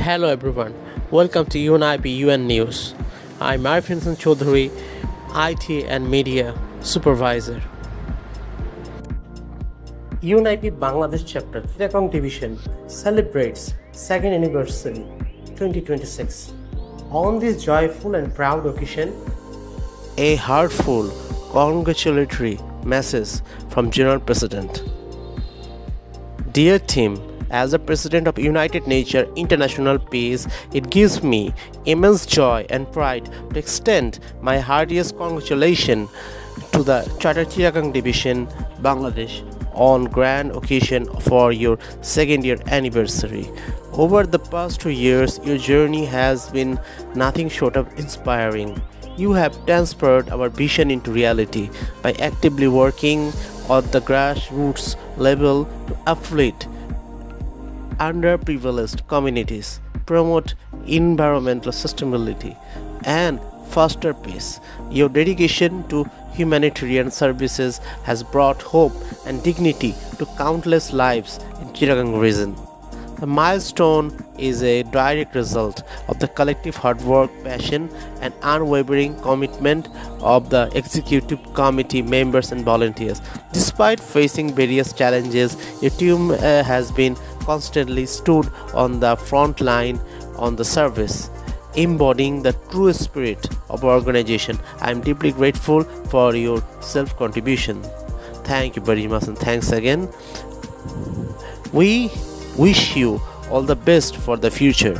Hello everyone, welcome to UNIP UN News. I'm Arifin Chaudhary, IT and Media Supervisor. UNIP Bangladesh Chapter Chittagong Division celebrates 2nd anniversary 2026. On this joyful and proud occasion, a heartful congratulatory message from General President. Dear team, as the President of United Nations International Peace, it gives me immense joy and pride to extend my heartiest congratulations to the Charter Chittagong Division, Bangladesh, on grand occasion for your 2nd year anniversary. Over the past 2 years, your journey has been nothing short of inspiring. You have transferred our vision into reality by actively working on the grassroots level to uplift underprivileged communities, promote environmental sustainability, and foster peace. Your dedication to humanitarian services has brought hope and dignity to countless lives in Chittagong region. The milestone is a direct result of the collective hard work, passion, and unwavering commitment of the executive committee members and volunteers. Despite facing various challenges, your team has been constantly stood on the front line on the service, embodying the true spirit of our organization. I am deeply grateful for your self-contribution. Thank you very much and thanks again. We wish you all the best for the future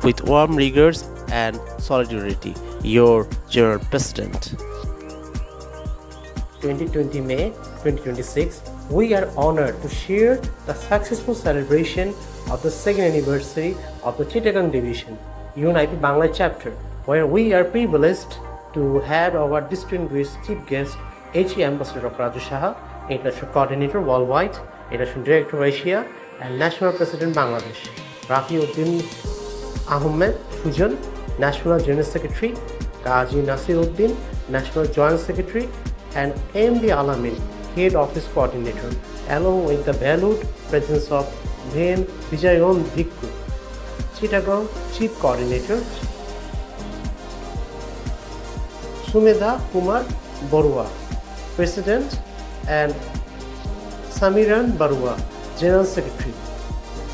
with warm regards and solidarity. Your General President. 2020 May 2026, we are honored to share the successful celebration of the 2nd anniversary of the Chittagong Division, UNIP Bangla Chapter, where we are privileged to have our distinguished chief guest, HE Ambassador Dr. Raju Saha, International Coordinator Worldwide, International Director Asia, and National President Bangladesh, Rafiuddin Ahmed Sujan, National General Secretary, Kazi Nasiruddin, National Joint Secretary, and MD Alamin, Head Office Coordinator, along with the valued presence of Then Vijayon Bhikku, Chittagong Chief Coordinator, Sumedha Kumar Borua, President, and Samiran Barua, General Secretary,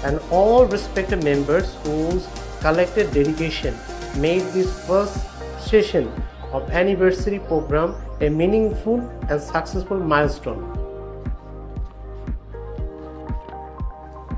and all respected members whose collective dedication made this first session of anniversary program a meaningful and successful milestone.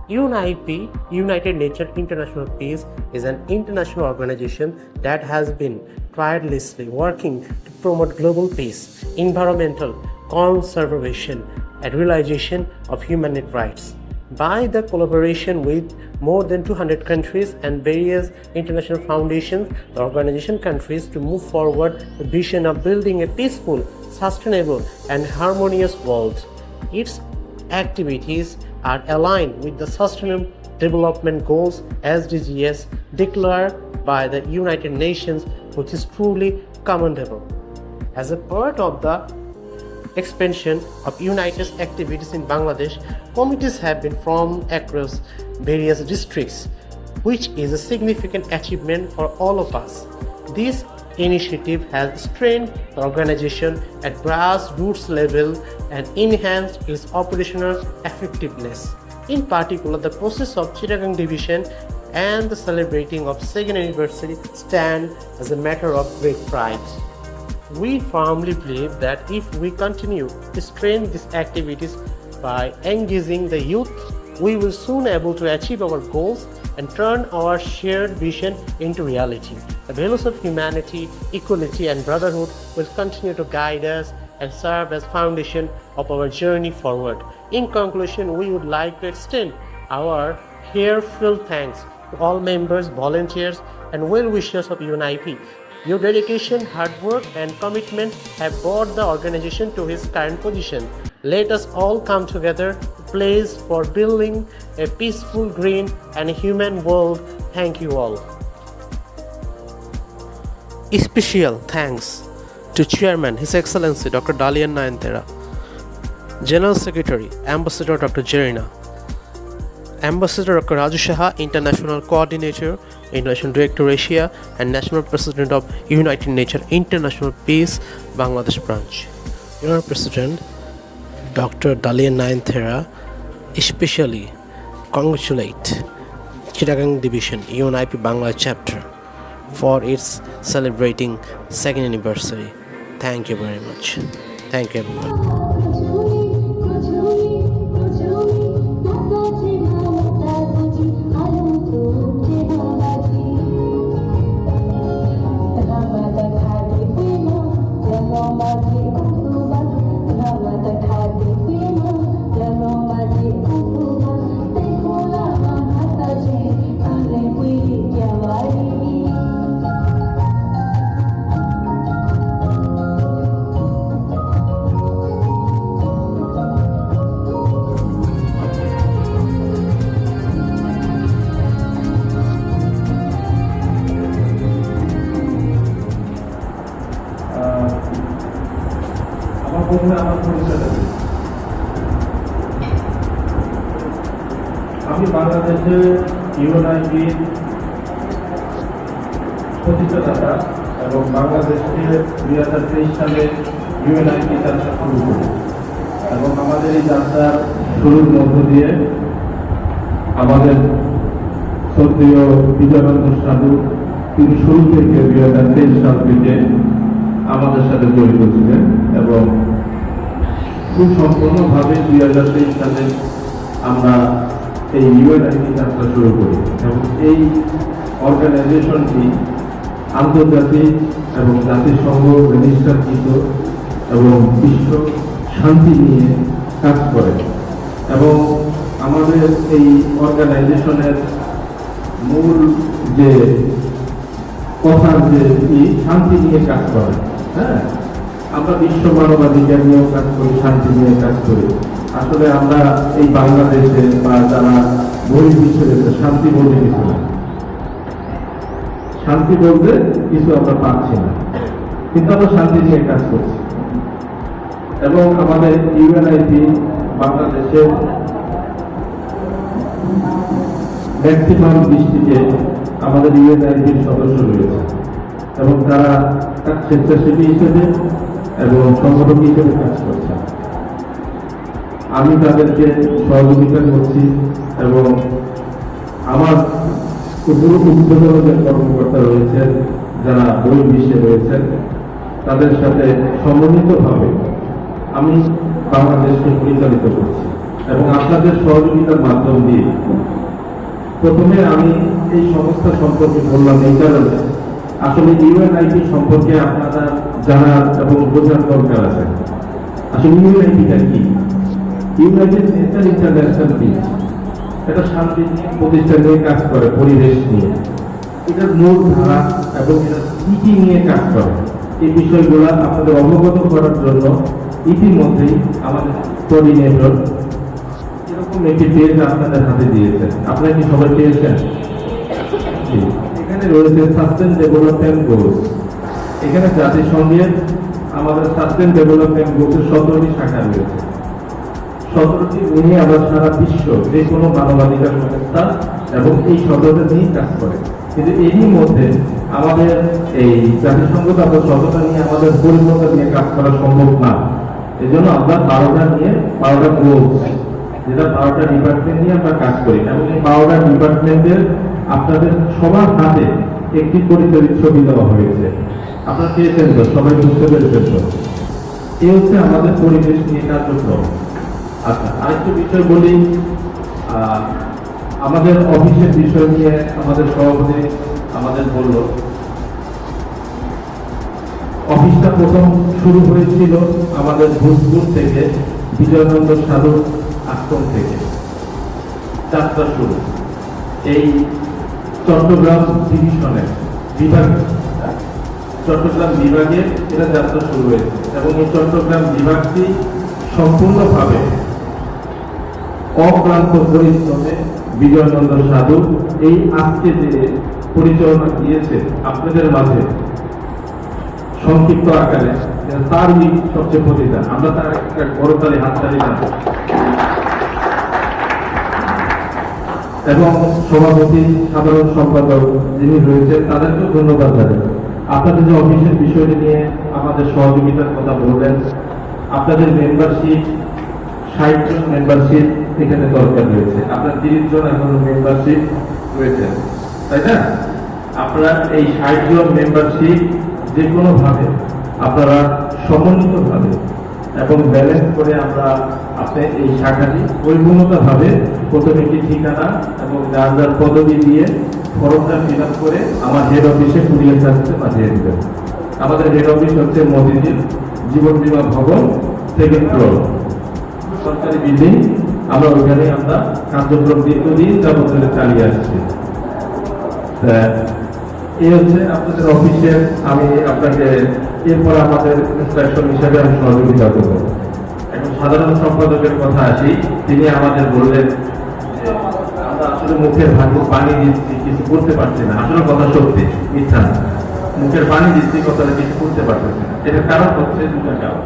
UNIP, United Nations International Peace, is an international organization that has been tirelessly working to promote global peace, environmental conservation, and realization of human rights. By the collaboration with more than 200 countries and various international foundations, the organization contributes to move forward the vision of building a peaceful, sustainable, and harmonious world. Its activities are aligned with the Sustainable Development Goals (SDGs) declared by the United Nations, which is truly commendable. As a part of the expansion of United's activities in Bangladesh, committees have been formed across various districts, which is a significant achievement for all of us. This initiative has strengthened the organization at grassroots level and enhanced its operational effectiveness. In particular, the process of Chittagong Division and the celebrating of 2nd anniversary stand as a matter of great pride. We firmly believe that if we continue to strengthen these activities by engaging the youth, we will soon be able to achieve our goals and turn our shared vision into reality. The values of humanity, equality, and brotherhood will continue to guide us and serve as foundation of our journey forward. In conclusion, we would like to extend our heartfelt thanks to all members, volunteers, and well-wishers of UNIP. Your dedication, hard work, and commitment have brought the organization to its current position. Let us all come together to pledge for building a peaceful, green, and human world. Thank you all. Special thanks to Chairman, His Excellency Dr. Dalian Nayantara, General Secretary, Ambassador Dr. Jerina, Ambassador Dr. Raju Shaha, International Coordinator, International Director Asia, and National President of United Nations International Peace, Bangladesh Branch. Your President, Dr. Dalian Nayanthara, especially congratulate Chittagong Division UNIP Bangla Chapter for its celebrating second anniversary. Thank you very much. Thank you everyone. আমি বাংলাদেশে ইউএনআইপি প্রতিষ্ঠাতা এবং বাংলাদেশকে 2023 সালে ইউএনআইপি যাত্রা শুরু করি এবং আমাদের এই যাত্রার শুরুর মধ্য দিয়ে আমাদের শ্রদ্ধেয় বিজয়ানন্দ সাধু তিনি শুরু থেকে 2023 সাল থেকে আমাদের সাথে জড়িত ছিলেন এবং সুসম্পন্নভাবে 2023 সালে আমরা এই ইউএনআইপি যাত্রা শুরু করি এবং এই অর্গানাইজেশনটি আন্তর্জাতিক এবং জাতিসংঘ রেজিস্টারকৃত এবং বিশ্ব শান্তি নিয়ে কাজ করে এবং আমাদের এই অর্গানাইজেশনের মূল যে কথার যে শান্তি নিয়ে কাজ করে, হ্যাঁ, আমরা বিশ্ব মানবাধিকার নিয়েও কাজ করি, শান্তি নিয়ে কাজ করি। আসলে আমরা এই বাংলাদেশে বা যারা বহির্বিশ্বে শান্তি বলতে কিছু না, শান্তি বলতে কিছু আমরা পাচ্ছি না, কিন্তু আমরা শান্তি নিয়ে কাজ করছি এবং আমাদের ইউএনআইপি বাংলাদেশের ম্যাক্সিমাম ডিস্ট্রিক্টে আমাদের ইউএনআইপির সদস্য রয়েছে এবং তারা স্বেচ্ছাসেবী হিসেবে এবং সংগঠক হিসেবে কাজ করছে। আমি তাদেরকে সহযোগিতা করছি এবং আমার উপর উদ্যোগের যে কর্মকর্তা রয়েছেন যারা বহির্বিশ্বে রয়েছেন তাদের সাথে সমন্বিতভাবে আমি বাংলাদেশকে পরিচালিত করছি এবং আপনাদের সহযোগিতার মাধ্যম দিয়ে প্রথমে আমি এই সংস্থা সম্পর্কে বললাম এই কারণে আসলে ইউএনআইপি সম্পর্কে আপনারা জানার এবং বোঝার দরকার আছে। আসলে ইউএনআইপিটা কি? ইউনাইটেড নেশন ইন্টারন্যাশনাল পিস, এটা শান্তি প্রতিষ্ঠান নিয়ে কাজ করে, পরিবেশ নিয়ে, এটার মূল ধারা এবং এটা ইতি নিয়ে কাজ করে। এই বিষয়গুলো আপনাদের অবগত করার জন্য ইতিমধ্যেই আমাদের কোঅর্ডিনেটর এরকম একটি পেজ আপনাদের হাতে দিয়েছেন। আপনারা কি সবাই পেয়েছেন? এখানে রয়েছে সাস্টেইন ডেভেলপমেন্ট গোলস। এখানে জাতিসংঘের আমাদের সাস্টেইন ডেভেলপমেন্ট গোলসের 17টি শাখা রয়েছে। 17টি নিয়ে আমরা সারা বিশ্ব যে কোনো মানবাধিকার সংস্থা এবং এই 17টা নিয়ে কাজ করে, কিন্তু এরই মধ্যে আমাদের এই জাতিসংঘ তাদের 17টা নিয়ে আমাদের পরিণতা নিয়ে কাজ করা সম্ভব না। এই জন্য আমরা 12টা নিয়ে 12টা গোলস, যেটা 12টা ডিপার্টমেন্ট নিয়ে আমরা কাজ করি এবং এই 12টা ডিপার্টমেন্টের আপনাদের সবার হাতে একটি পরিচালিত ছবি দেওয়া হয়েছে। আপনারা পেয়েছেন তো? সবাই বুঝতে পেরেছেন তো? এই হচ্ছে আমাদের পরিবেশ নিয়ে কার্যক্রম। আচ্ছা, আরেকটা বিষয় বলি, আমাদের অফিসের বিষয় নিয়ে আমাদের সভাপতি আমাদের বলল, অফিসটা প্রথম শুরু হয়েছিল আমাদের ভোজপুর থেকে, বিজয়ানন্দ সাধু আশ্রম থেকে যাত্রা শুরু। এই চট্টগ্রাম ডিভিশনের চট্টগ্রাম বিভাগে এটা যাত্রা শুরু হয়েছে এবং এই চট্টগ্রাম বিভাগটি সম্পূর্ণভাবে অক্লান্ত পরিশ্রমে বিজয়ানন্দ সাধু এই আজকে যে পরিচালনা দিয়েছে আপনাদের মাঝে সংক্ষিপ্ত আকারে, তারই সবচেয়ে প্রতিদান। আমরা তার একটা করতালি হাততালি জানাই। এবং সভাপতি সাধারণ সম্পাদক যিনি রয়েছেন তাদেরকেও ধন্যবাদ জানাই। আপনাদের যে অফিসের বিষয়টি নিয়ে আমাদের সহযোগিতার কথা বললেন, আপনাদের মেম্বারশিপ 60 জন মেম্বারশিপ এখানে দরকার রয়েছে, আপনার 30 জন এখন মেম্বারশিপ রয়েছে, তাই না? আপনারা এই 60 জন মেম্বারশিপ যে কোনো ভাবে আপনারা সমন্বিত ভাবে এবং ব্যালেন্স করে আমরা আপনি এই শাখাটি পরিপূর্ণতা ভাবে প্রথমে কি ঠিকানা এবং যার যার পদবি দিয়ে ফর্মটা ফিল আপ করে আমার হেড অফিসে কুরিয়ার সার্ভিসে পাঠিয়ে দেবেন। আমাদের হেড অফিস হচ্ছে মতিঝিল জীবন বীমা ভবন, 2nd ফ্লোর, সরকারি বিল্ডিং। আমরা ওইখানে আমরা কার্যক্রম দীর্ঘদিন যাবত ধরে চালিয়ে আসছি। এই হচ্ছে আপনাদের অফিসের, আমি আপনাকে এরপর আমাদের ইন্সট্রাকশন হিসাবে আমি সহযোগিতা করবো। এখন সাধারণ সম্পাদকের কথা আসি, তিনি আমাদের বললেন যে আমরা আসলে মুখের ভাগে পানি দিচ্ছি, কিছু করতে পারছি না। আসলে কথা সত্যি, মিথ্যা না। মুখের পানি দিচ্ছি, কথাটা কিছু করতে পারতেছি না। এটার কারণ হচ্ছে দুটা কারণ।